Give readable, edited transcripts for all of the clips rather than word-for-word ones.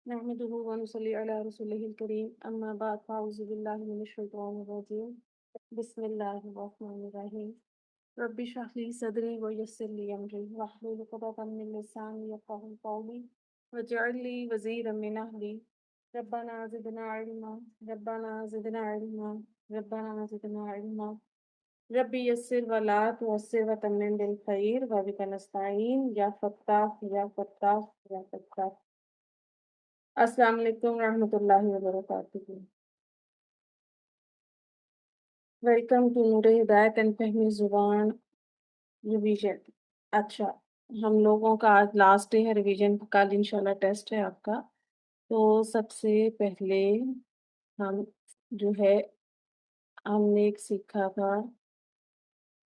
نحمده ونصلي على رسوله الكريم أما بعد فأعوذ بالله من الشيطان الرجيم بسم الله الرحمن الرحيم رب اشرح لي صدري ويسر لي أمري واحلل عقدة من لساني يفقهوا قولي واجعل لي وزيرا من أهلي ربنا زدنا علما ربنا زدنا علما ربنا زدنا علما ربي يسر ولا تعسر وتمم بالخير وبك نستعين يا فتاح يا فتاح يا فتاح. السلام علیکم ورحمۃ اللہ وبرکاتہ. ویلکم ٹو نور ہدایت اینڈ فہمی زبان ریویژن. اچھا، ہم لوگوں کا آج لاسٹ ڈے ہے ریویژن، کل انشاءاللہ ٹیسٹ ہے آپ کا. تو سب سے پہلے ہم جو ہے ہم نے ایک سیکھا تھا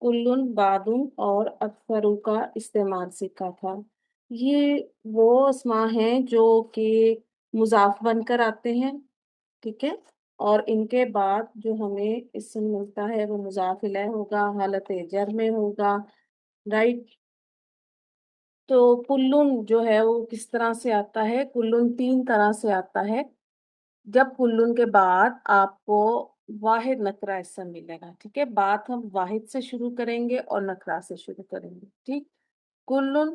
کلن بادن اور اکثروں کا استعمال سیکھا تھا. یہ وہ اسما ہیں جو کہ مضاف بن کر آتے ہیں، ٹھیک ہے، اور ان کے بعد جو ہمیں اسم ملتا ہے وہ مضاف الیہ ہوگا، حالت جر میں ہوگا، رائٹ. تو کلن جو ہے وہ کس طرح سے آتا ہے؟ کلن 3 طرح سے آتا ہے. جب کلن کے بعد آپ کو واحد نکرہ اسم ملے گا، ٹھیک ہے، بات ہم واحد سے شروع کریں گے اور نکرہ سے شروع کریں گے، ٹھیک. کلن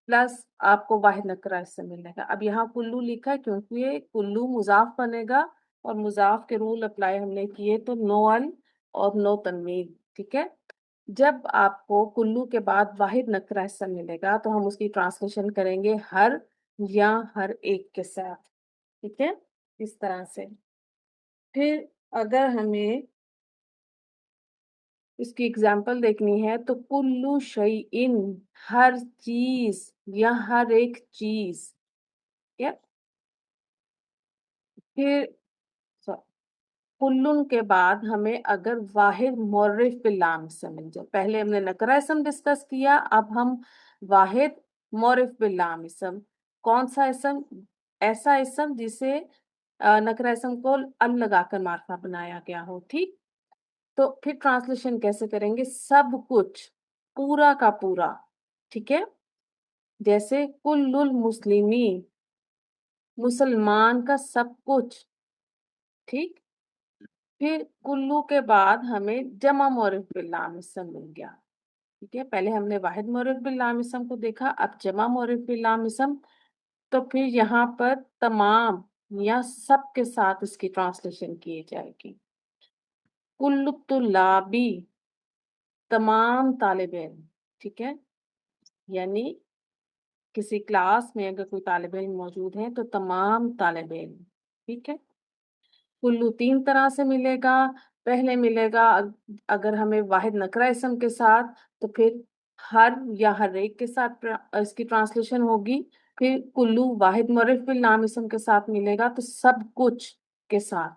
پلس آپ کو واحد نکرہ اسم ملے گا. اب یہاں کلو لکھا ہے کیونکہ یہ کلو مضاف بنے گا اور مضاف کے رول اپلائی ہم نے کیے تو نو ال اور نو تنوین، ٹھیک ہے. جب آپ کو کلو کے بعد واحد نکرہ اسم ملے گا تو ہم اس کی ٹرانسلیشن کریں گے ہر یا ہر ایک کے ساتھ، ٹھیک ہے، اس طرح سے. پھر اگر ہمیں اس کی اگزامپل دیکھنی ہے تو کلو شیئن، ہر چیز یا ہر ایک چیز. پھر کلن کے بعد ہمیں اگر واحد معرف باللام اسم مل جائے، پہلے ہم نے نکرہ اسم ڈسکس کیا، اب ہم واحد معرف باللام اسم. کون سا اسم؟ ایسا اسم جسے نکرہ اسم کو ال لگا کر معرفہ بنایا گیا ہو، ٹھیک. تو پھر ٹرانسلیشن کیسے کریں گے؟ سب کچھ، پورا کا پورا، ٹھیک ہے. جیسے کل المسلمین، مسلمان کا سب کچھ، ٹھیک. پھر کلو کے بعد ہمیں جمع معرف باللام اسم مل گیا، ٹھیک ہے. پہلے ہم نے واحد معرف باللام اسم کو دیکھا، اب جمع معرف باللام اسم. تو پھر یہاں پر تمام یا سب کے ساتھ اس کی ٹرانسلیشن کی جائے گی. کل الطلابی، تمام طالب علم، ٹھیک ہے. یعنی کسی کلاس میں اگر کوئی طالب علم موجود ہے تو تمام طالب علم، ٹھیک ہے. کلو 3 طرح سے ملے گا. پہلے ملے گا اگر ہمیں واحد نکرہ اسم کے ساتھ تو پھر ہر یا ہر ایک کے ساتھ اس کی ٹرانسلیشن ہوگی. پھر کلو واحد معرف باللام اسم کے ساتھ ملے گا تو سب کچھ کے ساتھ،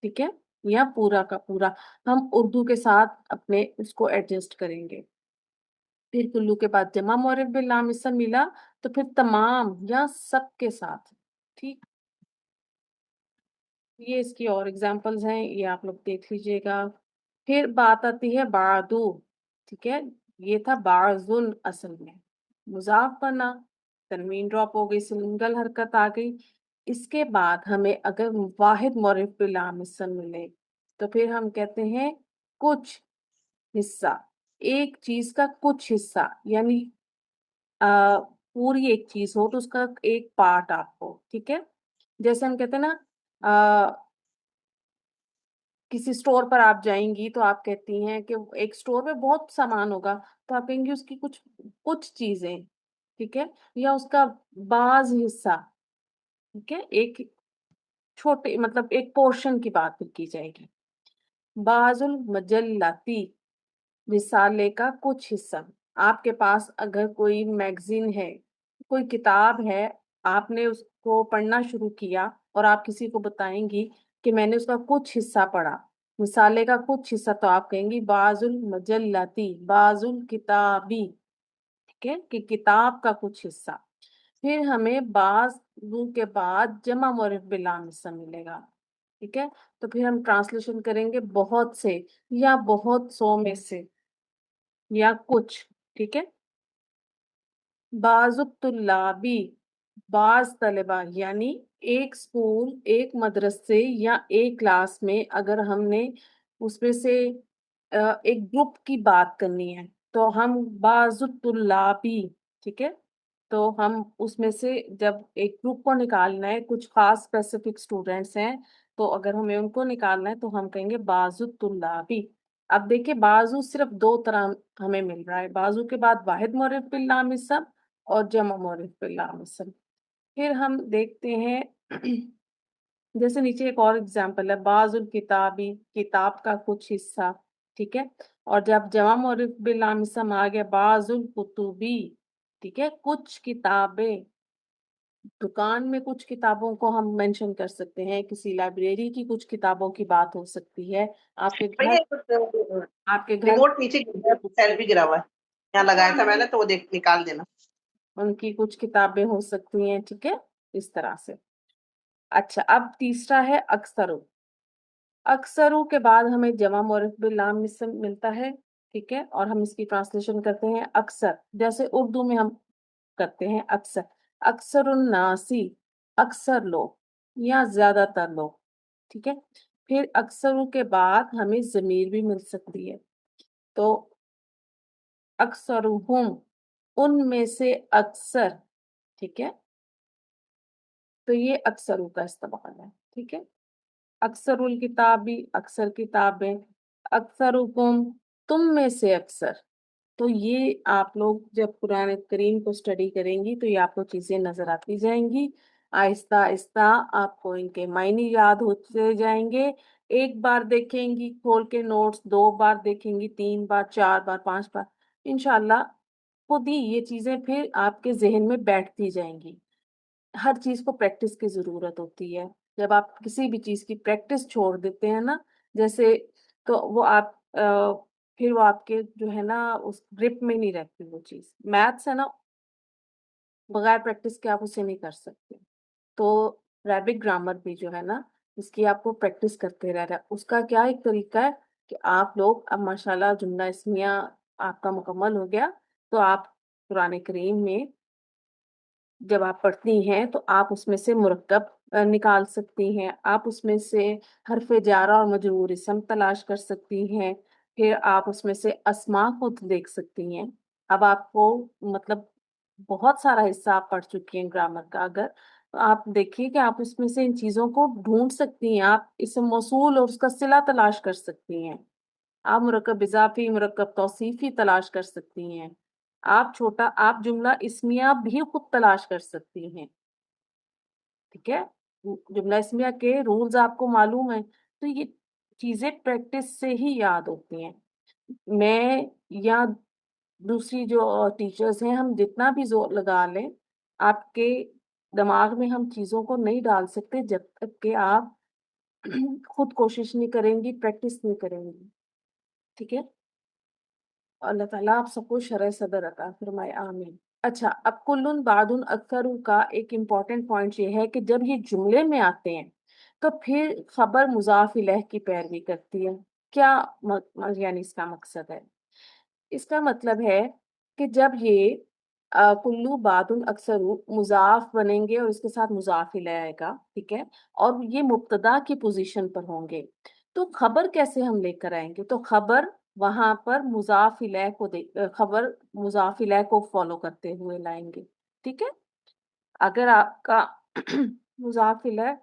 ٹھیک ہے، یا پورا کا پورا. ہم اردو کے ساتھ اپنے اس کو ایڈجسٹ کریں گے. پھر کلو کے بعد جمع معرف باللام اسم ملا تو پھر تمام یا سب کے ساتھ، ٹھیک. یہ اس کی اور ایگزامپلز ہیں، یہ آپ لوگ دیکھ لیجئے گا. پھر بات آتی ہے بعدو، ٹھیک ہے. یہ تھا بعضن، اصل میں مضاف بنا، تنوین ڈراپ ہو گئی، سنگل حرکت آ گئی. اس کے بعد ہمیں اگر واحد معرف باللام اسم ملے تو پھر ہم کہتے ہیں کچھ حصہ، ایک چیز کا کچھ حصہ، یعنی پوری ایک چیز ہو تو اس کا ایک پارٹ آپ کو، ٹھیک ہے. جیسے ہم کہتے ہیں نا کسی سٹور پر آپ جائیں گی تو آپ کہتی ہیں کہ ایک سٹور میں بہت سامان ہوگا تو آپ کہیں گی اس کی کچھ چیزیں، ٹھیک ہے، یا اس کا بعض حصہ، ٹھیک ہے، ایک چھوٹے مطلب ایک پورشن کی بات کی جائے گی. بعض المجلاتی، رسالے کا کچھ حصہ. آپ کے پاس اگر کوئی میگزین ہے، کوئی کتاب ہے، آپ نے اس کو پڑھنا شروع کیا اور آپ کسی کو بتائیں گی کہ میں نے اس کا کچھ حصہ پڑھا، رسالے کا کچھ حصہ، تو آپ کہیں گی بعض المجلاتی، بعض الکتابی، ٹھیک ہے، کہ کتاب کا کچھ حصہ. پھر ہمیں بعض کے بعد جمع معرف باللام اسم ملے گا، ٹھیک ہے. تو پھر ہم ٹرانسلیشن کریں گے بہت سے یا بہت سو میں سے یا کچھ، ٹھیک ہے. بعض الطلابی، بعض طلبہ یعنی ایک اسکول، ایک مدرسے یا ایک کلاس میں اگر ہم نے اس میں سے ایک گروپ کی بات کرنی ہے تو ہم بعض الطلابی، ٹھیک ہے، تو ہم اس میں سے جب ایک گروپ کو نکالنا ہے، کچھ خاص اسپیسیفک اسٹوڈینٹس ہیں، تو اگر ہمیں ان کو نکالنا ہے تو ہم کہیں گے بعض الطلابی۔ اب دیکھیں بازو صرف دو طرح ہمیں مل رہا ہے، بازو کے بعد واحد معرف باللام اسم اور جمع معرف باللام اسم۔ پھر ہم دیکھتے ہیں جیسے نیچے ایک اور اگزامپل ہے، بعض الکتابی، کتاب کا کچھ حصہ، ٹھیک ہے، اور جب جمع معرف باللام اسم آ گیا بعض الکتبی، ٹھیک ہے، کچھ کتابیں، دکان میں کچھ کتابوں کو ہم مینشن کر سکتے ہیں، کسی لائبریری کی کچھ کتابوں کی بات ہو سکتی ہے، آپ کے گھر، آپ کے گھر ریموٹ نیچے سیل بھی گرا ہوا ہے، یہاں لگایا تھا میں نے تو وہ دیکھ نکال دینا، ان کی کچھ کتابیں ہو سکتی ہیں، ٹھیک ہے، اس طرح سے۔ اچھا، اب تیسرا ہے اکثرو۔ اکثرو کے بعد ہمیں جمع معرف باللام اسم ملتا ہے، ٹھیک ہے، اور ہم اس کی ٹرانسلیشن کرتے ہیں اکثر، جیسے اردو میں ہم کرتے ہیں اکثر، اکثر الناسی، اکثر لوگ یا زیادہ تر لوگ، ٹھیک ہے۔ پھر اکثرو کے بعد ہمیں ضمیر بھی مل سکتی ہے، تو اکثرہم، ان میں سے اکثر، ٹھیک ہے، تو یہ اکثرو کا استعمال ہے، ٹھیک ہے۔ اکثر الکتابی، اکثر کتابیں، اکثرکم، تم میں سے اکثر، تو یہ آپ لوگ جب قرآن کریم کو اسٹڈی کریں گی تو یہ آپ کو چیزیں نظر آتی جائیں گی، آہستہ آہستہ آپ کو ان کے معنی یاد ہوتے جائیں گے، ایک بار دیکھیں گی کھول کے نوٹس، دو بار دیکھیں گی، تین بار، چار بار، پانچ بار، انشاءاللہ خود ہی یہ چیزیں پھر آپ کے ذہن میں بیٹھتی جائیں گی۔ ہر چیز کو پریکٹس کی ضرورت ہوتی ہے، جب آپ کسی بھی چیز کی پریکٹس چھوڑ دیتے ہیں نا، جیسے، تو وہ آپ پھر وہ آپ کے جو ہے نا اس گرپ میں نہیں رہتی وہ چیز۔ میتھس ہے نا، بغیر پریکٹس کے آپ اسے نہیں کر سکتے، تو عربک گرامر بھی جو ہے نا اس کی آپ کو پریکٹس کرتے رہنا ہے۔ اس کا کیا ایک طریقہ ہے کہ آپ لوگ اب ماشاءاللہ جملہ اسمیہ آپ کا مکمل ہو گیا، تو آپ قرآن کریم میں جب آپ پڑھتی ہیں تو آپ اس میں سے مرکب نکال سکتی ہیں، آپ اس میں سے حرف جارہ اور مجرور اسم تلاش کر سکتی ہیں، پھر آپ اس میں سے اسماء خود دیکھ سکتی ہیں۔ اب آپ کو مطلب بہت سارا حصہ آپ پڑھ چکی ہیں گرامر کا، اگر آپ دیکھیے کہ آپ اس میں سے ان چیزوں کو ڈھونڈ سکتی ہیں، آپ اسم موصول اور اس کا صلہ تلاش کر سکتی ہیں، آپ مرکب اضافی، مرکب توصیفی تلاش کر سکتی ہیں، آپ جملہ اسمیہ بھی خود تلاش کر سکتی ہیں، ٹھیک ہے، جملہ اسمیہ کے رولز آپ کو معلوم ہیں، تو یہ چیزیں پریکٹس سے ہی یاد ہوتی ہیں۔ میں یا دوسری جو ٹیچرز ہیں، ہم جتنا بھی زور لگا لیں، آپ کے دماغ میں ہم چیزوں کو نہیں ڈال سکتے جب تک کہ آپ خود کوشش نہیں کریں گی، پریکٹس نہیں کریں گی، ٹھیک ہے۔ اللہ تعالیٰ آپ سب کو شرح صدر عطا فرمائے، آمین۔ اچھا، اب کلن بعدن اکثر کا ایک امپورٹنٹ پوائنٹ یہ ہے کہ جب یہ جملے میں آتے ہیں تو پھر خبر مضاف الیہ کی پیروی کرتی ہے۔ کیا یعنی اس کا مقصد ہے؟ اس کا مطلب ہے کہ جب یہ کلو بعدن اکثر مضاف بنیں گے اور اس کے ساتھ مضاف الیہ آئے گا، ٹھیک ہے، اور یہ مبتدا کی پوزیشن پر ہوں گے، تو خبر کیسے ہم لے کر آئیں گے؟ تو خبر وہاں پر مضاف الیہ کو خبر مضاف الیہ کو فالو کرتے ہوئے لائیں گے، ٹھیک ہے۔ اگر آپ کا مضاف الیہ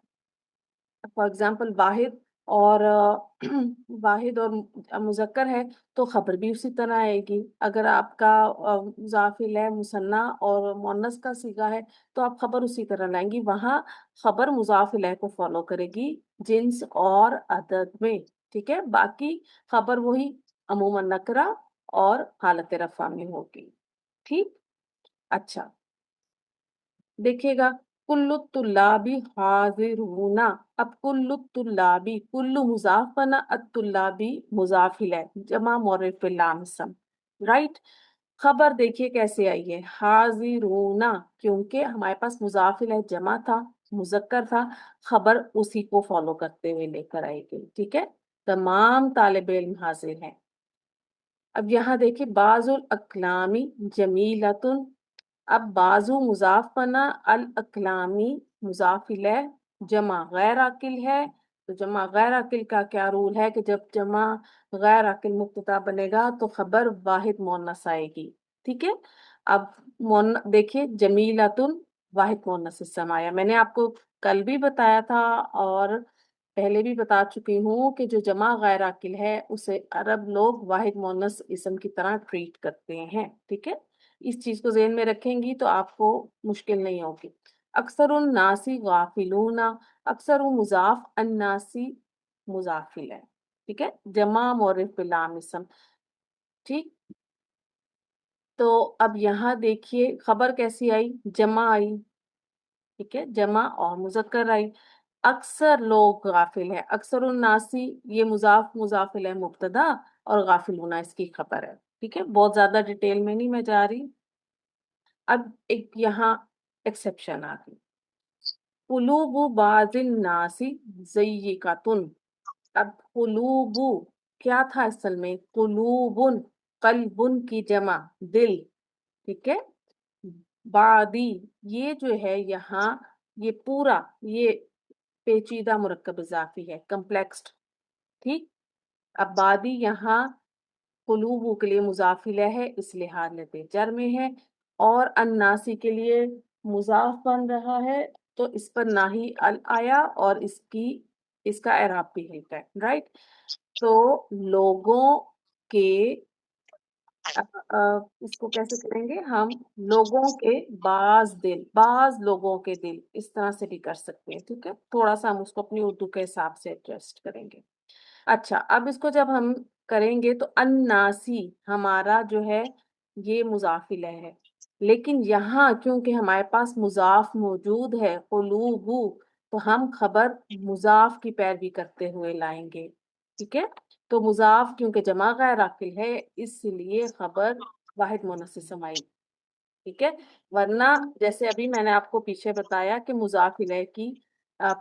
فار ایگزامپل واحد اور واحد اور مذکر ہے تو خبر بھی اسی طرح آئے گی، اگر آپ کا مضاف الیہ مثنیٰ اور مؤنث کا صیغہ ہے تو آپ خبر اسی طرح لائیں گی، وہاں خبر مضاف الیہ کو فالو کرے گی جنس اور عدد میں، ٹھیک ہے، باقی خبر وہی عموماً نکرہ اور حالت رفع میں ہوگی، ٹھیک۔ اچھا دیکھیے گا، کل الطلابی حاضرون، اب کل الطلابی، کل مضاف بنا، الطلابی مضاف الیہ، جمع معرف باللام اسم، رائٹ۔ خبر دیکھیے کیسے آئی ہے، حاضرون، کیونکہ ہمارے پاس مضاف الیہ جمع تھا، مذکر تھا، خبر اسی کو فالو کرتے ہوئے لے کر آئے گی، ٹھیک ہے، تمام طالب علم حاضر ہیں۔ اب یہاں دیکھیں، بعض الاکلامی جمیلۃ، اب بازو مضاف بنا، الاقلامی مضاف الیہ، جمع غیر عاقل ہے، تو جمع غیر عاقل کا کیا رول ہے کہ جب جمع غیر عاقل مبتدا بنے گا تو خبر واحد مؤنث آئے گی، ٹھیک ہے۔ اب دیکھیے جمیلۃن واحد مؤنث اسم آیا، میں نے آپ کو کل بھی بتایا تھا اور پہلے بھی بتا چکی ہوں کہ جو جمع غیر عاقل ہے اسے عرب لوگ واحد مؤنث اسم کی طرح ٹریٹ کرتے ہیں، ٹھیک ہے۔ اس چیز کو ذہن میں رکھیں گی تو آپ کو مشکل نہیں ہوگی۔ اکثر الناسی غافلون، اکثر مضاف، الناسی مضاف ہے، ٹھیک ہے، جمع معرف بلام اسم، ٹھیک۔ تو اب یہاں دیکھیے خبر کیسی آئی، جمع آئی، ٹھیک ہے، جمع اور مذکر آئی۔ اکثر لوگ غافل ہے، اکثر الناسی یہ مضاف ہے مبتدا اور غافلون اس کی خبر ہے، ٹھیک ہے، بہت زیادہ ڈیٹیل میں نہیں میں جا رہی۔ اب ایک یہاں ایکسیپشن آ گئی، قلوب بعض الناس ضیقۃ، اب قلوب کیا تھا اصل میں، قلوبن، قلبن کی جمع دل، ٹھیک ہے، بعدی یہ جو ہے یہاں یہ پورا یہ پیچیدہ مرکب اضافی ہے، کمپلیکسڈ، ٹھیک۔ اب بعدی یہاں قلوب کے لیے مضاف الیہ ہے اس لیے حالت جر میں ہے، اور الناسی کے لیے مضاف بن رہا ہے تو اس پر نہ ہی ال آیا اور اس کا اعراب بھی ہے، رائٹ۔ تو لوگوں کے اس کو کیسے کریں گے ہم، لوگوں کے بعض لوگوں کے دل، اس طرح سے بھی کر سکتے ہیں، ٹھیک ہے، تھوڑا سا ہم اس کو اپنی اردو کے حساب سے ایڈجسٹ کریں گے۔ اچھا اب اس کو جب ہم کریں گے تو الناسی ہمارا جو ہے یہ مضاف الیہ ہے، لیکن یہاں کیونکہ ہمارے پاس مضاف موجود ہے قلوب، تو ہم خبر مضاف کی پیروی کرتے ہوئے لائیں گے، ٹھیک ہے۔ تو مضاف کیونکہ جمع غیر عاقل ہے اس لیے خبر واحد مؤنث اسم آئی، ٹھیک ہے، ورنہ جیسے ابھی میں نے آپ کو پیچھے بتایا کہ مضاف الیہ کی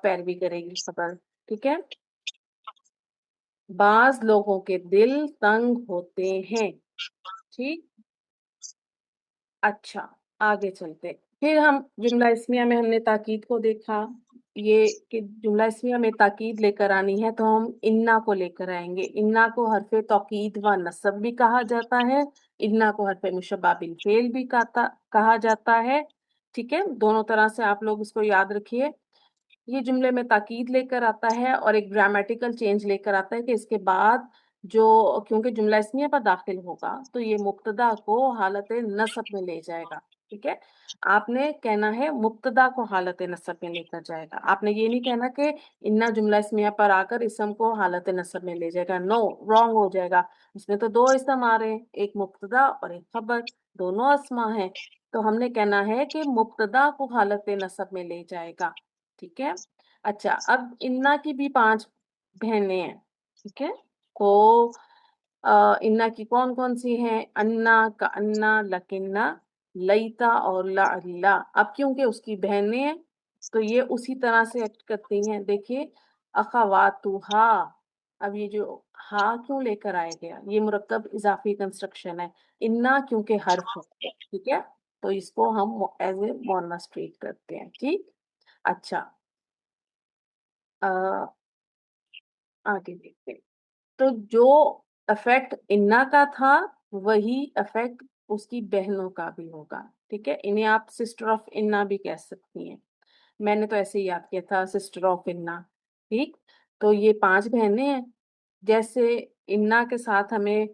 پیروی کرے گی خبر، ٹھیک ہے۔ بعض لوگوں کے دل تنگ ہوتے ہیں، ٹھیک۔ اچھا آگے چلتے، پھر ہم جملہ اسمیہ میں ہم نے تاکید کو دیکھا، یہ کہ جملہ اسمیہ میں تاکید لے کر آنی ہے تو ہم انا کو لے کر آئیں گے، انا کو حرف توکید و نصب بھی کہا جاتا ہے، انا کو حرف مشبہ بالفعل بھی کہا جاتا ہے، ٹھیک ہے، دونوں طرح سے آپ لوگ اس کو یاد رکھیے۔ یہ جملے میں تاکید لے کر آتا ہے اور ایک گرامیٹیکل چینج لے کر آتا ہے کہ اس کے بعد جو کیونکہ جملہ اسمیہ پر داخل ہوگا تو یہ مبتدا کو حالت نصب میں لے جائے گا، ٹھیک ہے۔ آپ نے کہنا ہے مبتدا کو حالت نصب میں لے کر جائے گا، آپ نے یہ نہیں کہنا کہ انا جملہ اسمیہ پر آ کر اسم کو حالت نصب میں لے جائے گا، نو، رانگ ہو جائے گا، اس میں تو دو اسم آ رہے ہیں، ایک مبتدا اور ایک خبر، دونوں اسما ہیں، تو ہم نے کہنا ہے کہ مبتدا کو حالت نصب میں لے جائے گا، ٹھیک ہے۔ اچھا اب انا کی بھی 5 بہنیں ہیں، ٹھیک ہے، تو انا کی کون کون سی ہیں، انا کا انا، لکنہ، لیتا اور لعلہ۔ اب کیونکہ اس کی بہنیں ہیں تو یہ اسی طرح سے ایکٹ کرتی ہیں، دیکھیے اخواتھا، اب یہ جو ہا کیوں لے کر آیا گیا، یہ مرکب اضافی کنسٹرکشن ہے، انا کیونکہ حرف ہے، ٹھیک ہے، تو اس کو ہم ایز اے مؤنث ٹریٹ کرتے ہیں، ٹھیک۔ اچھا آگے دیکھتے ہیں، تو جو افیکٹ انا کا تھا وہی افیکٹ اس کی بہنوں کا بھی ہوگا، ٹھیک ہے، انہیں آپ سسٹر آف انا بھی کہہ سکتی ہیں، میں نے تو ایسے ہی یاد کیا تھا سسٹر آف انا، ٹھیک۔ تو یہ 5 بہنیں ہیں، جیسے انا کے ساتھ ہمیں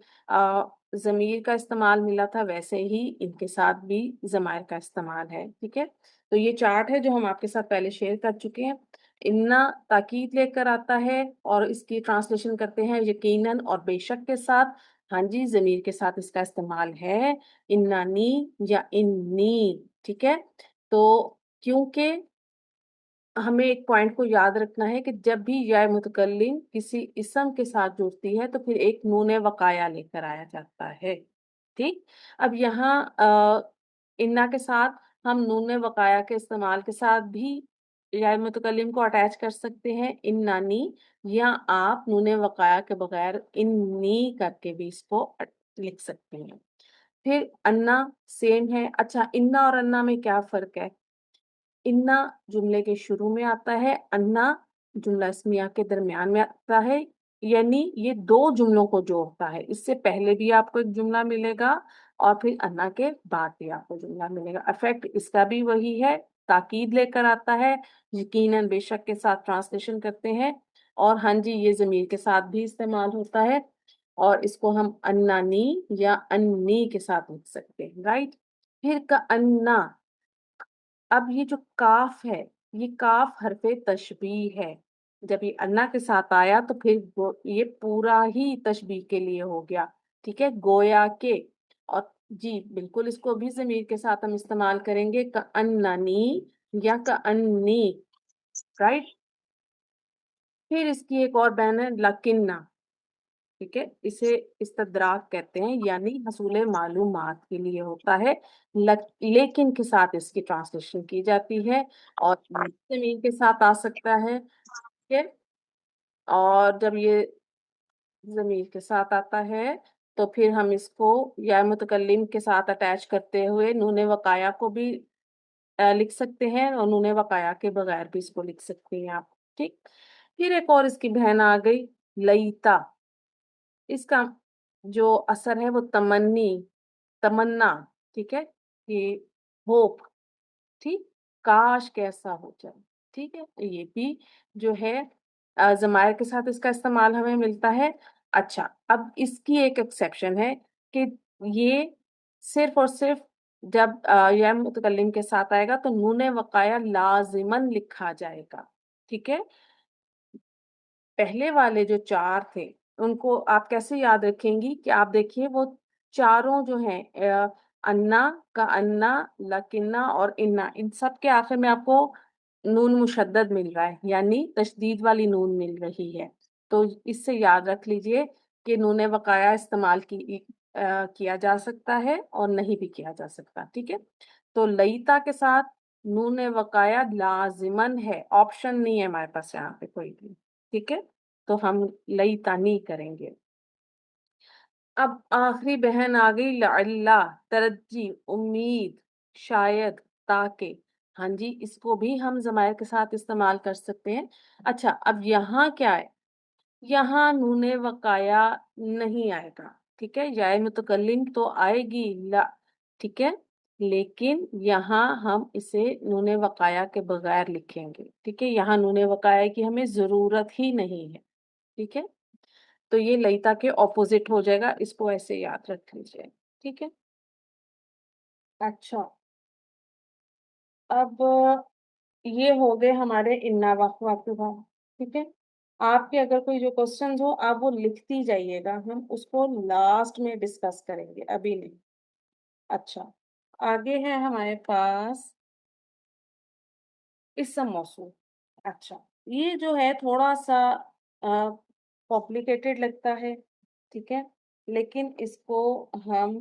ضمیر کا استعمال ملا تھا ویسے ہی ان کے ساتھ بھی ضمائر کا استعمال ہے، ٹھیک ہے۔ تو یہ چارٹ ہے جو ہم آپ کے ساتھ پہلے شیئر کر چکے ہیں، انا تاکید لے کر آتا ہے اور اس کی ٹرانسلیشن کرتے ہیں یقیناً اور بے شک کے ساتھ، ہاں جی ضمیر کے ساتھ اس کا استعمال ہے انانی یا انی، ٹھیک ہے۔ تو کیونکہ ہمیں ایک پوائنٹ کو یاد رکھنا ہے کہ جب بھی یا متکلم کسی اسم کے ساتھ جڑتی ہے تو پھر ایک نون وقایا لے کر آیا جاتا ہے، ٹھیک۔ اب یہاں انا کے ساتھ ہم نون وقایا کے استعمال کے ساتھ بھی یا متکلم کو اٹیچ کر سکتے ہیں انانی، یا آپ نون وقایا کے بغیر انی کر کے بھی اس کو لکھ سکتے ہیں۔ फिर अन्ना सेम है। अच्छा, इन्ना और अन्ना में क्या फर्क है? इन्ना जुमले के शुरू में आता है, अन्ना जुमला इस्मिया के दरमियान में आता है, यानी ये दो जुमलों को जोड़ता है। इससे पहले भी आपको एक जुमला मिलेगा और फिर अन्ना के बाद भी आपको जुमला मिलेगा। इफेक्ट इसका भी वही है, ताकीद लेकर आता है, यकीनन बेशक के साथ ट्रांसलेशन करते हैं। और हाँ जी, ये जमीर के साथ भी इस्तेमाल होता है और इसको हम अन्नानी या अन्नी के साथ लिख सकते हैं, राइट। फिर का अन्ना, अब ये जो काफ है, ये काफ हरफे तशबीह है। जब ये अन्ना के साथ आया तो फिर ये पूरा ही तशबीह के लिए हो गया, ठीक है, गोया के। और जी बिल्कुल, इसको भी जमीर के साथ हम इस्तेमाल करेंगे, का अन्नानी या का अन्नी, राइट। फिर इसकी एक और बहन है लकिन्ना, ठीक है, इसे इस्तदराक कहते हैं, यानी हसूल मालूमात के लिए होता है। लेकिन के साथ इसकी ट्रांसलेशन की जाती है और जमीन के साथ आ सकता है, ठीक है। और जब ये जमीर के साथ आता है तो फिर हम इसको या मुतकल्लिम के साथ अटैच करते हुए नूने वकाया को भी लिख सकते हैं और नूने वकाया के बगैर भी इसको लिख सकते हैं आप, ठीक। फिर एक और इसकी बहन आ गई लईता। इसका जो असर है वो तमन्नी, तमन्ना, ठीक है, ये होप, ठीक, काश कैसा हो जाए, ठीक है। तो ये भी जो है जमायर के साथ इसका इस्तेमाल हमें मिलता है। अच्छा, अब इसकी एक एक्सेप्शन है कि ये सिर्फ और सिर्फ जब या मुतकल्लिम के साथ आएगा तो नूने वकाया लाजिमन लिखा जाएगा, ठीक है। पहले वाले जो चार थे उनको आप कैसे याद रखेंगी कि आप देखिए वो चारों जो हैं अन्ना का अन्ना, लकिन्ना और इन्ना, इन सब के आखिर में आपको नून मुशद्दद मिल रहा है, यानी तशदीद वाली नून मिल रही है। तो इससे याद रख लीजिए कि नून वकाया इस्तेमाल किया जा सकता है और नहीं भी किया जा सकता, ठीक है। तो लईता के साथ नून वकाया लाजिमन है, ऑप्शन नहीं है हमारे पास यहाँ पे कोई भी, ठीक है। तो हम लईता नहीं करेंगे। अब आखिरी बहन आ गई लअल्ला, तरज्जी, उम्मीद, शायद, ताके। हाँ जी, इसको भी हम जमायर के साथ इस्तेमाल कर सकते हैं। अच्छा, अब यहाँ क्या है, यहाँ नूने वकाया नहीं आएगा, ठीक है, याय मुतकल्लिम तो आएगी ला, ठीक है, लेकिन यहाँ हम इसे नूने वकाया के बगैर लिखेंगे, ठीक है। यहाँ नूने वकाया की हमें जरूरत ही नहीं है, ठीक है। तो ये लईता के ऑपोजिट हो जाएगा, इसको ऐसे याद रख लीजिए, ठीक है। अच्छा, अब ये हो गए हमारे इन्ना वाक़िफ़ा, ठीक है। आपके अगर कोई जो क्वेश्चंस हो आप वो लिखती जाइएगा, हम उसको लास्ट में डिस्कस करेंगे, अभी नहीं। अच्छा, आगे है हमारे पास इस्म मौसूल। अच्छा, ये जो है थोड़ा सा कॉम्प्लिकेटेड लगता है, ठीक है, लेकिन इसको हम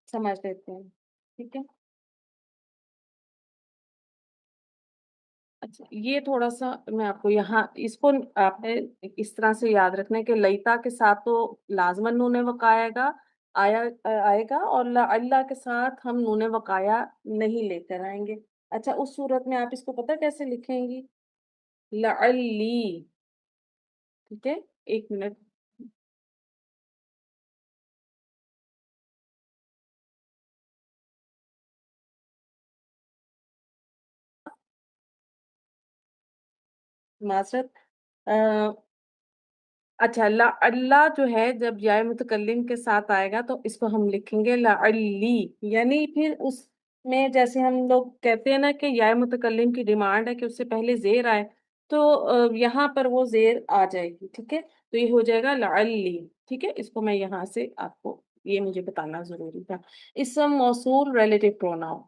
समझ लेते हैं, ठीक है। अच्छा, ये थोड़ा सा मैं आपको यहाँ इसको आपने इस तरह से याद रखना है कि लईता के साथ तो लाजमन नूने वकाएगा आएगा और अल्लाह के साथ हम नूने वकाया नहीं लेकर आएंगे। अच्छा, उस सूरत में आप इसको पता कैसे लिखेंगी? लअल्ली, ठीक है, एक मिनट, माजरत। अच्छा, ला अल्लाह जो है जब जाए मुतकल्लिम के साथ आएगा तो इसको हम लिखेंगे लाअल्ली, यानी फिर उसमें जैसे हम लोग कहते हैं ना कि या मुतकल्लिम की डिमांड है कि उससे पहले जेर आए, तो यहाँ पर वो जेर आ जाएगी, ठीक है। तो ये हो जाएगा लाअल्ली, ठीक है। इसको मैं यहाँ से आपको ये मुझे बताना जरूरी था। इसम मौसूल रिलेटिव प्रोनाउन।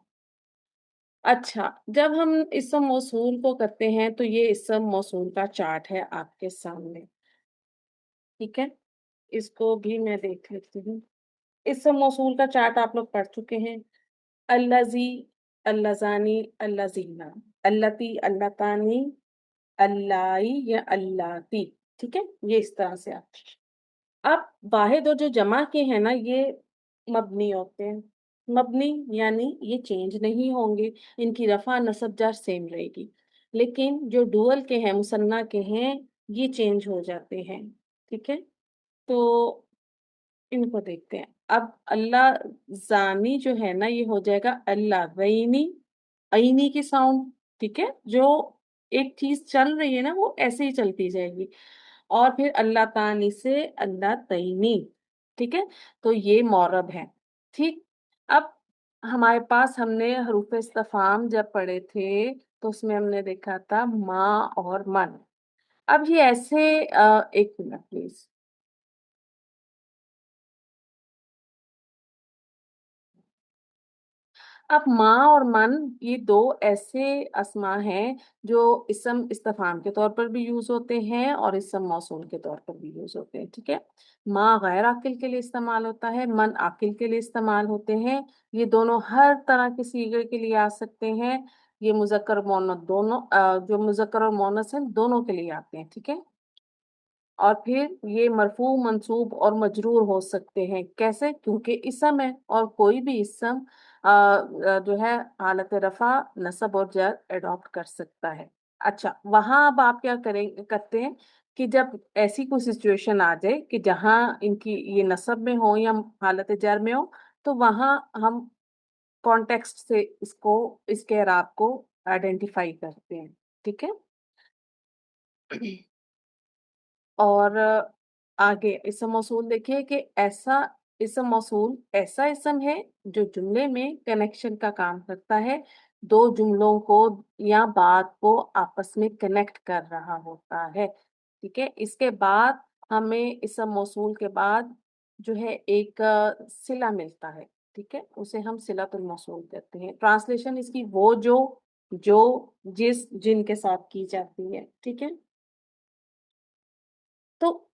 अच्छा, जब हम इसम मौसूल को करते हैं तो ये इसम मौसूल का चार्ट है आपके सामने, ठीक है। इसको भी मैं देख लेती हूँ। इस मौसूल का चार्ट आप लोग पढ़ चुके हैं। अल्लाजी, अल्लाजानी, अल्लाजीना, अल्लती, अल्लातानी, अल्लाई या अल्लाती, ठीक है, ये इस तरह से आता है। अब वाहिद और जो जमा के हैं ना, ये मबनी होते हैं। मबनी यानी ये चेंज नहीं होंगे, इनकी रफा नसब जर सेम रहेगी। लेकिन जो डुअल के हैं, मुसन्ना के हैं, ये चेंज हो जाते हैं। ठीक है, तो इनको देखते हैं। अब अल्लाह जानी जो है ना, ये हो जाएगा अल्लाह वैनी, ऐनी की साउंड। ठीक है, जो एक चीज चल रही है ना, वो ऐसे ही चलती जाएगी। और फिर अल्लाह तानी से अल्लाह तैनी। ठीक है, तो ये मौरब है। ठीक, अब हमारे पास हमने हरूफ इस्तिफाम जब पढ़े थे, तो उसमें हमने देखा था माँ और मन। अब ये ऐसे एक मिनट प्लीज। अब माँ और मन, ये दो ऐसे अस्मा हैं जो इसम इस्तिफाम के तौर पर भी यूज होते हैं और इसम मौसूल के तौर पर भी यूज होते हैं। ठीक है, माँ गैर आकिल के लिए इस्तेमाल होता है, मन आकिल के लिए इस्तेमाल होते हैं। ये दोनों हर तरह के सीगे के लिए आ सकते हैं। ये मुजक्कर और मोनस दोनों, जो मुजक्कर और मोनस हैं, दोनों के लिए आते हैं। ठीक है, और फिर ये मरफू मंसूब और मजरूर हो सकते हैं। कैसे? क्योंकि इसम है, और कोई भी इसम जो है हालत रफा नसब और जर एडॉप्ट कर सकता है। अच्छा, वहां अब आप क्या करें करते हैं कि जब ऐसी कोई सिचुएशन आ जाए कि जहां इनकी ये नसब में हो या हालत जर में हो, तो वहां हम कॉन्टेक्स्ट से इसको, इसके एराब को आइडेंटिफाई करते हैं। ठीक है, और आगे इसम मौसूल देखिए कि ऐसा इसम मौसूल ऐसा इसम है जो जुमले में कनेक्शन का काम करता है, दो जुमलों को या बात को आपस में कनेक्ट कर रहा होता है। ठीक है, इसके बाद हमें इसम मौसूल के बाद जो है एक सिला मिलता है। ठीक है, उसे हम सिलातुल मौसूल कहते हैं। ट्रांसलेशन इसकी वो जो जिस जिन के साथ की जाती है। ठीक है, तो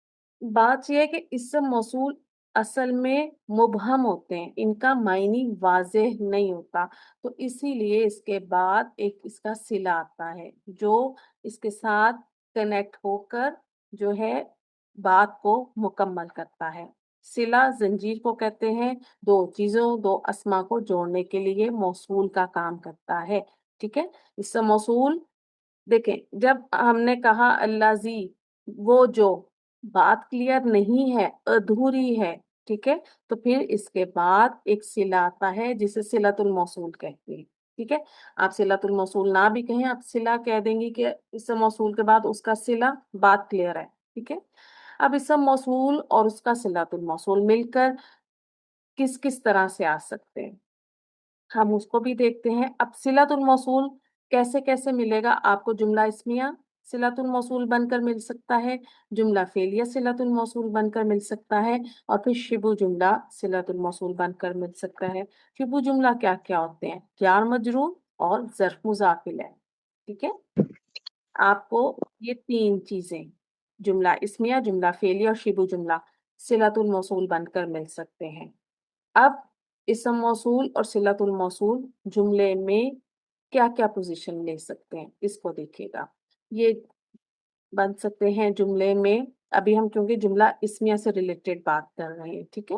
बात यह है कि इसम मौसूल असल में मुबहम होते हैं, इनका मायनी वाज़ेह नहीं होता। तो इसीलिए इसके बाद एक इसका सिला आता है जो इसके साथ कनेक्ट होकर जो है बात को मुकम्मल करता है। सिला जंजीर को कहते हैं, दो चीजों, दो अस्मा को जोड़ने के लिए मौसूल का काम करता है। ठीक है, इसम मौसूल देखें, जब हमने कहा अल्लाजी, वो जो, बात क्लियर नहीं है, अधूरी है। ठीक है, तो फिर इसके बाद एक सिला आता है जिसे सिलातुल मौसूल कहते हैं। ठीक है, आप सिलातुल मौसूल ना भी कहें, आप सिला कह देंगे कि इस मौसूल के बाद उसका सिला, बात क्लियर है। ठीक है, अब इसम मौसूल और उसका सिलातुल मौसूल मिलकर किस किस तरह से आ सकते हैं, हम उसको भी देखते हैं। अब सिलातुल मौसूल कैसे कैसे मिलेगा आपको? जुमला इस्मिया सिलातुल मौसूल बनकर मिल सकता है, जुमला फेलिया सिलातुल मौसूल बनकर मिल सकता है, और फिर शिबु जुमला सिलातुल मौसूल बनकर मिल सकता है। शिबु जुमला क्या क्या होते हैं? जार मजरूर और ज़र्फ मुज़ाफ इलैह। ठीक है, आपको ये तीन चीजें, जुमला इस्मिया, जुमला फेलिया और शिबु जुमला सिलातुल मौसूल बनकर मिल सकते हैं। अब इसम मौसूल और सिलतुल मौसूल जुमले में क्या क्या पोजीशन ले सकते हैं, इसको देखिएगा। ये बन सकते हैं जुमले में, अभी हम क्योंकि जुमला इसमिया से रिलेटेड बात कर रहे हैं। ठीक है,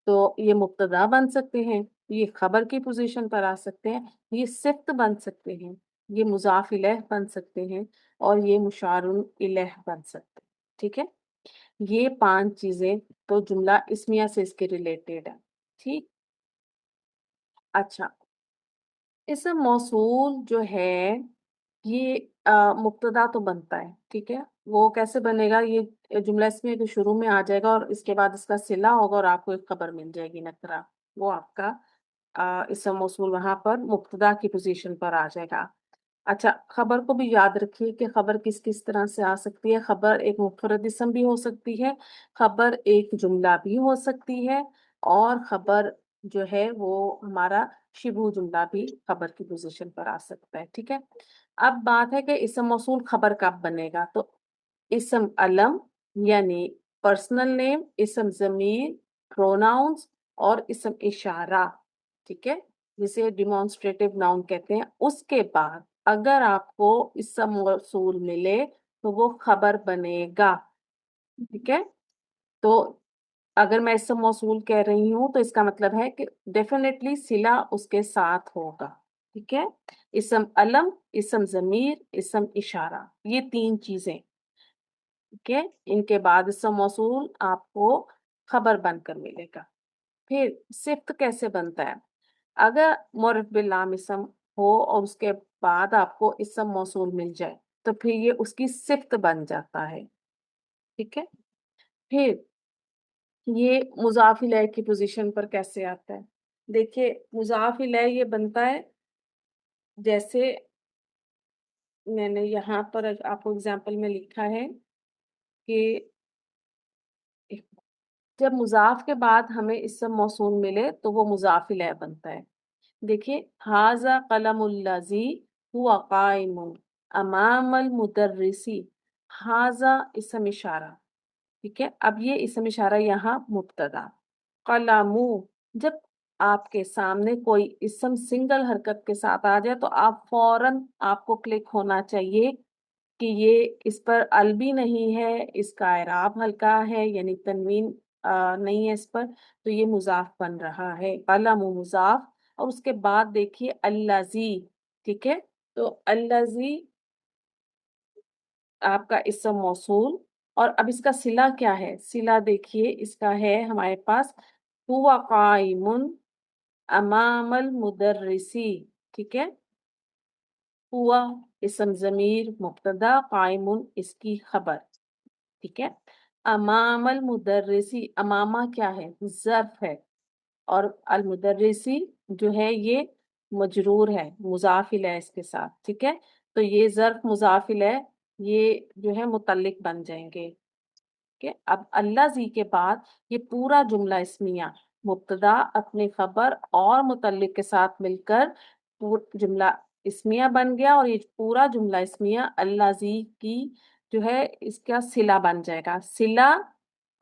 तो ये मुब्तदा बन सकते हैं, ये खबर की पोजीशन पर आ सकते हैं, ये सिफ्त बन सकते हैं, ये मुजाफ इलैह बन सकते हैं, और ये मुशारुन इलैह बन सकते हैं। ठीक है, ये पांच चीजें तो जुमला इस्मिया से इसके रिलेटेड है। ठीक, अच्छा, इसम मौसूल जो है ये मुब्तदा तो बनता है। ठीक है, वो कैसे बनेगा? ये जुमला इसमें के शुरू में आ जाएगा और इसके बाद इसका सिला होगा और आपको एक खबर मिल जाएगी नकरा, वो आपका इसम मौसूल वहां पर मुब्तदा की पोजीशन पर आ जाएगा। अच्छा, खबर को भी याद रखिए कि खबर किस किस तरह से आ सकती है। खबर एक मुफरद इसम भी हो सकती है, खबर एक जुमला भी हो सकती है, और खबर जो है वो हमारा शिबू जुमला भी खबर की पोजीशन पर आ सकता है। ठीक है, अब बात है कि इसम मौसूल खबर कब बनेगा। तो इसम अलम यानी पर्सनल नेम, इसम जमीर, प्रोनाउंस, और इसम इशारा। ठीक है, जिसे डिमॉन्स्ट्रेटिव नाउन कहते हैं, उसके बाद अगर आपको इसम मौसूल मिले तो वो खबर बनेगा। ठीक है, तो अगर मैं इसम मौसूल कह रही हूँ तो इसका मतलब है कि डेफिनेटली सिला उसके साथ होगा। ठीक है, इसम अलम, इसम जमीर, इसम इशारा, ये तीन चीजें। ठीक है, इनके बाद इसम मौसूल आपको खबर बनकर मिलेगा। फिर सिफ्त कैसे बनता है? अगर मुअर्रफ बिल लाम इसम हो और उसके बाद आपको इसम मौसूल मिल जाए तो फिर ये उसकी सिफ्त बन जाता है। ठीक है, फिर ये मुजाफ इलैह की पोजीशन पर कैसे आता है? देखिए, मुजाफ इलैह ये बनता है जैसे मैंने यहाँ पर आपको एग्जांपल में लिखा है कि जब मुजाफ के बाद हमें इसम मौसूल मिले तो वो मुजाफ इलैह बनता है। देखिए, हाजा कलमुल्लज़ी हुआ काइमुन अमामल मुदर्रिसी, हाजा इसम इशारा। ठीक है, अब ये इसम इशारा यहाँ मुब्तदा। कलमु, जब आपके सामने कोई इसम सिंगल हरकत के साथ आ जाए तो आप फौरन आपको क्लिक होना चाहिए कि ये इस पर अल भी नहीं है, इसका इराब हल्का है यानी तनवीन नहीं है इस पर, तो ये मुजाफ बन रहा है। कलम मुजाफ, और उसके बाद देखिए अल्लाजी। ठीक है, तो अल्लाजी आपका इसम मौसूल। और अब इसका सिला क्या है? सिला देखिए इसका है हमारे पास हुआ काइमुन अमामल मुदर्रिसी। ठीक है, हुआ इसम जमीर मुब्तदा, काइमुन इसकी खबर। ठीक है, अमामल मुदर्रिसी, अमामा क्या है? ज़र्फ है, और अल मुदर्रिसी जो है ये मजरूर है मुजाफ इलैह इसके साथ। ठीक है, तो ये ज़र्फ मुजाफ इलैह ये जो है मुतल्लिक बन जाएंगे। के अब अल्लाह जी के बाद ये पूरा जुमला इस्मिया मुब्तदा अपनी खबर और मुतल्लिक के साथ मिलकर जुमला इस्मिया बन गया, और ये पूरा जुमला इस्मिया अल्लाह जी की जो है इसका सिला बन जाएगा। सिला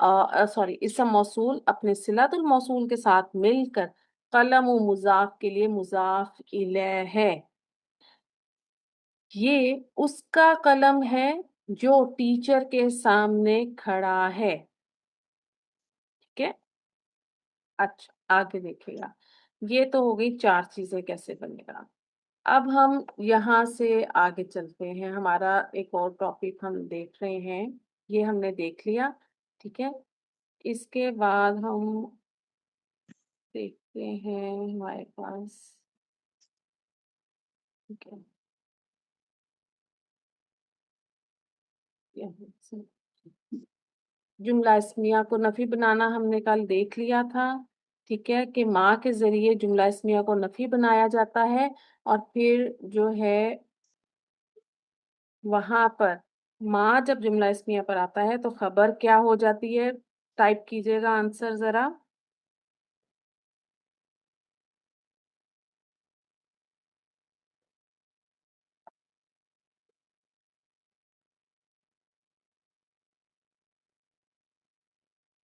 सॉरी इसम मौसूल अपने सिलातुल मौसूल के साथ मिलकर कलम व मुजाफ के लिए मुजाफ इलैह है। ये उसका कलम है जो टीचर के सामने खड़ा है। ठीक है, अच्छा आगे देखिएगा, ये तो हो गई चार चीजें कैसे बनेगा। अब हम यहाँ से आगे चलते हैं, हमारा एक और टॉपिक हम देख रहे हैं, ये हमने देख लिया। ठीक है, इसके बाद हम देखते हैं हमारे पास। ठीक है, यहाँ से जुमला इस्मिया को नफी बनाना हमने कल देख लिया था। ठीक है, कि माँ के जरिए जुमला इस्मिया को नफी बनाया जाता है, और फिर जो है वहां पर माँ जब जुमला इस्मिया पर आता है तो खबर क्या हो जाती है? टाइप कीजिएगा आंसर जरा।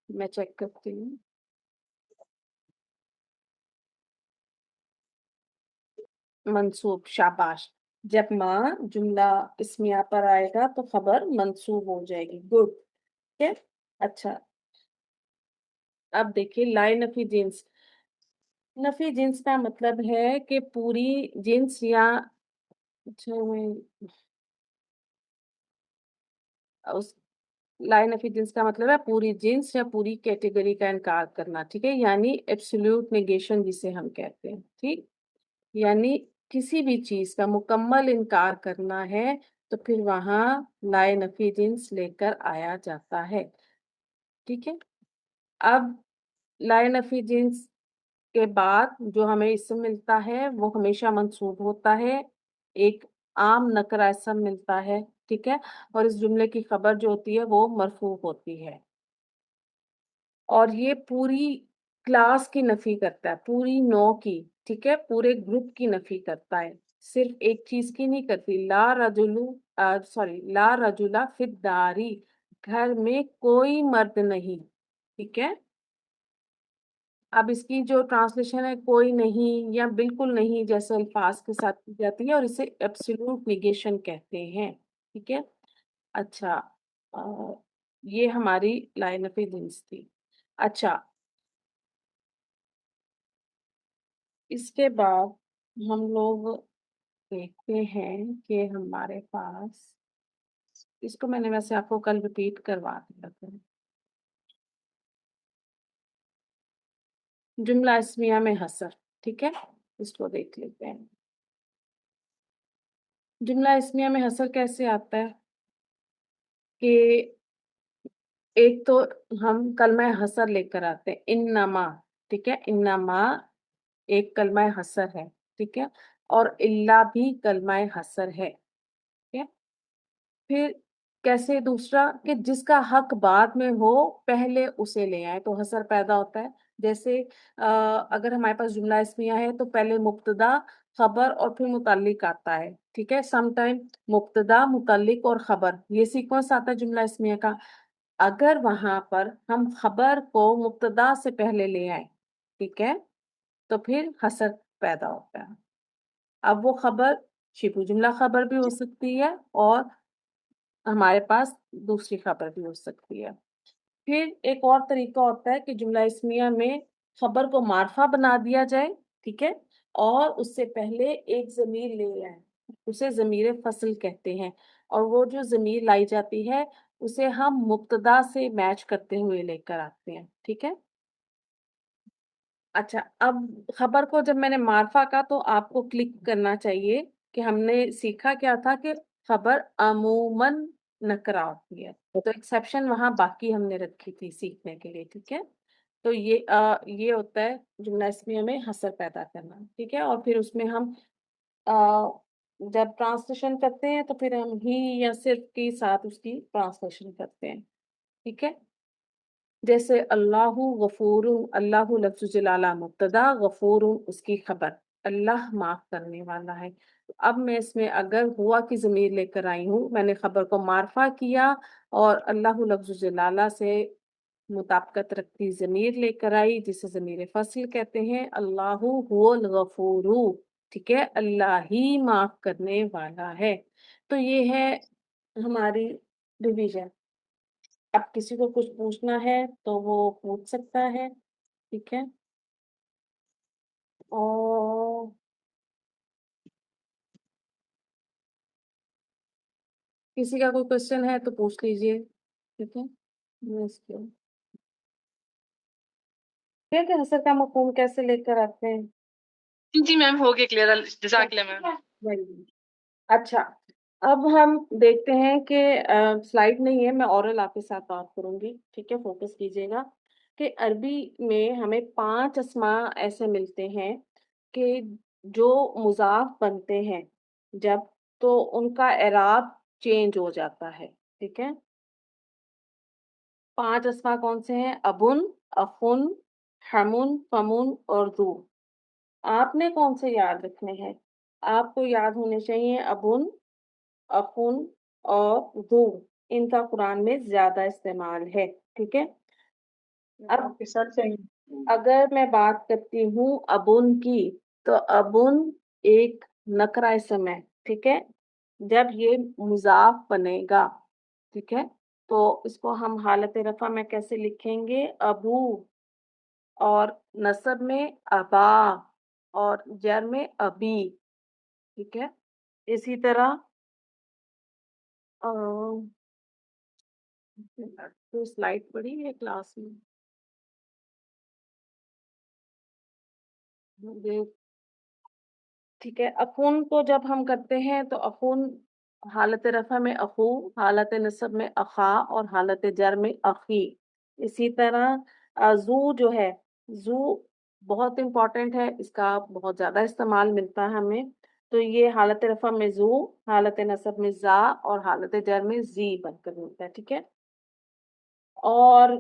मैं चेक करती हूँ। मंसूब, शाबाश। जब माँ जुमला इस्मिया पर आएगा तो खबर मंसूब हो जाएगी। गुड। ठीक है, अच्छा अब देखिए लाई नफी जिन्स। नफी जिन्स का मतलब है कि पूरी जिन्स या अच्छा उस लाई नफी जिन्स का मतलब है पूरी जिन्स या पूरी कैटेगरी का इनकार करना। ठीक है, यानी एब्सोल्यूट नेगेशन जिसे हम कहते हैं। ठीक, यानी किसी भी चीज का मुकम्मल इनकार करना है तो फिर वहां लाए नफी जिन्स लेकर आया जाता है। ठीक है, अब लाए नफी जिन्स के बाद जो हमें इसम मिलता है वो हमेशा मंसूब होता है, एक आम नकरा इसम मिलता है। ठीक है, और इस जुमले की खबर जो होती है वो मरफू होती है, और ये पूरी क्लास की नफी करता है, पूरी नौ की। ठीक है, पूरे ग्रुप की नफी करता है, सिर्फ एक चीज की नहीं करती। ला रजुलु सॉरी ला रजुला फिद्दारी, घर में कोई मर्द नहीं। ठीक है, अब इसकी जो ट्रांसलेशन है कोई नहीं या बिल्कुल नहीं जैसे अल्फाज के साथ की जाती है, और इसे एब्सोल्यूट निगेशन कहते हैं। ठीक है, अच्छा ये हमारी लाइन ऑफ जिन्स थी। अच्छा, इसके बाद हम लोग देखते हैं कि हमारे पास, इसको मैंने वैसे आपको कल रिपीट करवा दिया था, जुमला इस्मिया में हसर। ठीक है, इसको देख लेते हैं। जुमला इस्मिया में हसर कैसे आता है कि एक तो हम कलमा हसर लेकर आते हैं, इन्नमा। ठीक है, इन्नमा एक कलमा हसर है। ठीक है, और इल्ला भी कलमा हसर है। ठीक है, फिर कैसे दूसरा कि जिसका हक बाद में हो पहले उसे ले आए तो हसर पैदा होता है। जैसे अगर हमारे पास जुमला इस्मिया है तो पहले मुब्तदा, खबर और फिर मुतल्लिक आता है। ठीक है, सम टाइम मुब्तदा, मुतल्लिक और खबर, ये सीक्वेंस आता है जुमला इस्मिया का। अगर वहां पर हम खबर को मुब्तदा से पहले ले आए, ठीक है, तो फिर हसर पैदा होता है। अब वो खबर शिबू जुमला खबर भी हो सकती है और हमारे पास दूसरी खबर भी हो सकती है। फिर एक और तरीका होता है कि जुमला इस्मिया में खबर को मार्फा बना दिया जाए। ठीक है, और उससे पहले एक जमीर ले आए, उसे जमीर फसल कहते हैं। और वो जो जमीर लाई जाती है उसे हम मुब्तदा से मैच करते हुए लेकर आते हैं। ठीक है, अच्छा, अब खबर को जब मैंने मार्फा का तो आपको क्लिक करना चाहिए कि हमने सीखा क्या था कि खबर अमूमन नकरा होती है, तो एक्सेप्शन वहां बाकी हमने रखी थी सीखने के लिए। ठीक है, तो ये होता है जुमला इसमें हमें हसर पैदा करना। ठीक है, और फिर उसमें हम आ, जब ट्रांसलेशन करते हैं तो फिर हम ही या सिर्फ के साथ उसकी ट्रांसलेशन करते हैं। ठीक है, जैसे अल्लाहु गफूरुन, अल्लाहु लफ्ज़ जलाला मुब्तदा, गफूरुन उसकी खबर, अल्लाह माफ करने वाला है। तो अब मैं इसमें अगर हुआ की ज़मीर लेकर आई हूँ, मैंने खबर को मारफा किया और अल्लाहु लफ्ज़ जलाला से मुताबिकत रखती ज़मीर लेकर आई जिसे ज़मीर फसल कहते हैं। अल्लाहु हुवल गफूरु, ठीक है, अल्लाह ही माफ करने वाला है। तो ये है हमारी डिवीजन। अब किसी को कुछ पूछना है तो वो पूछ सकता है। ठीक है, और किसी का कोई क्वेश्चन है तो पूछ लीजिए। ठीक है, ठीक है, हसर का मफहूम कैसे लेकर आते हैं? जी मैम, हो गया क्लियर, जज़ाकल्लाह मैम। वही। अच्छा, अब हम देखते हैं कि स्लाइड नहीं है, मैं ओरल आपके साथ बात करूंगी। ठीक है, फोकस कीजिएगा कि अरबी में हमें 5 अस्मा ऐसे मिलते हैं कि जो मुज़ाफ बनते हैं जब, तो उनका एराब चेंज हो जाता है। ठीक है, 5 अस्मा कौन से हैं? अबुन, अखुन, हमुन, फमुन और दू। आपने कौन से याद रखने हैं? आपको याद होने चाहिए अबुन, अखुन और दू। इनका कुरान में ज्यादा इस्तेमाल है। ठीक है, अब सर चाहिए। अगर मैं बात करती हूँ अबुन की, तो अबुन एक नकरा इसम है। ठीक है, जब ये मुजाफ बनेगा, ठीक है, तो इसको हम हालत रफा में कैसे लिखेंगे? अबू, और नसब में अबा, और जर में अबी। ठीक है, इसी तरह तो स्लाइड पढ़ी है क्लास में, ये ठीक है। अखून को जब हम करते हैं तो अखून हालत रफा में अखू, हालत नसब में अखा और हालत जर में अखी। इसी तरह जू जो है, जू बहुत इंपॉर्टेंट है, इसका बहुत ज्यादा इस्तेमाल मिलता है हमें। तो ये हालत रफा में जू, हालत नसब में जा और हालत जर में जी बनकर मिलता है। ठीक है, और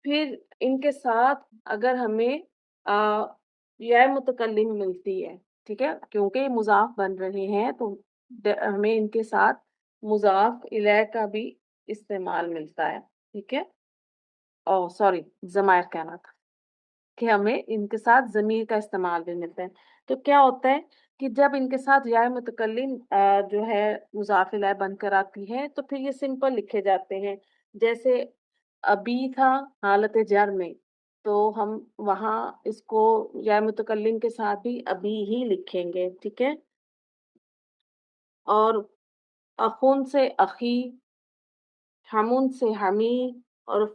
फिर इनके साथ अगर हमें आ, या मुतकल्लिम मिलती है, ठीक है, क्योंकि ये मुजाफ बन रहे हैं तो हमें इनके साथ मुजाफ इलैह का भी इस्तेमाल मिलता है। ठीक है, ओ सॉरी, जमायर कहना था कि हमें इनके साथ जमीर का इस्तेमाल भी मिलता है। तो क्या होता है कि जब इनके साथ या मुतकल्लिम जो है मुजाफ इलैह बनकर आती है तो फिर ये सिंपल लिखे जाते हैं। जैसे ابھی تھا حالت جر میں، تو ہم وہاں اس کو یا متکلم کے ساتھ بھی ابھی ہی لکھیں گے، ٹھیک ہے؟ اور اخون سے اخی، ہمون سے ہمی، اور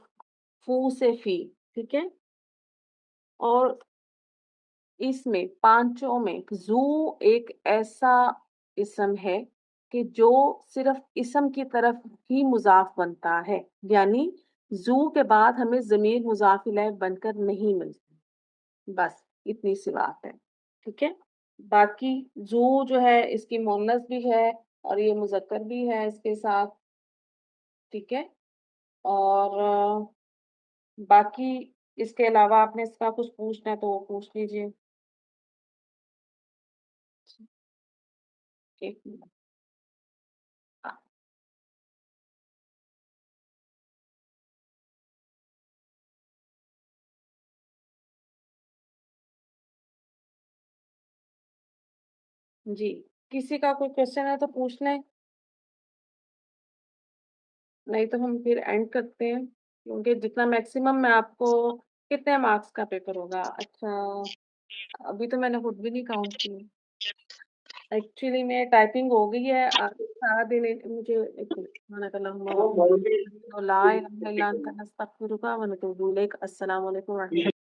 فو سے فی، ٹھیک ہے؟ اور اس میں پانچوں میں زو ایک ایسا اسم ہے کہ جو صرف اسم کی طرف ہی مضاف بنتا ہے، یعنی زو کے بعد ہمیں ضمیر مضاف الیہ بن کر نہیں ملتی، بس اتنی سی بات ہے، ٹھیک ہے؟ باقی زو جو ہے اس کی مؤنث بھی ہے اور یہ مذکر بھی ہے اس کے ساتھ، ٹھیک ہے؟ اور باقی اس کے علاوہ آپ نے اس کا کچھ پوچھنا ہے تو وہ پوچھ لیجیے۔ ایک منٹ۔ جی، کسی کا کوئی کوشچن ہے تو پوچھ لیں، نہیں تو ہم پھر اینڈ کرتے ہیں، کیونکہ جتنا میکسیمم میں آپ کو کتنے مارکس کا پیپر ہوگا؟ اچھا، ابھی تو میں نے خود بھی نہیں کاؤنٹ کی، ایکچولی میں ٹائپنگ ہو گئی ہے سارا دن مجھے لا الہ الا انت نستغفرک و نتوب الیک۔ السلام علیکم و رحمۃ اللہ۔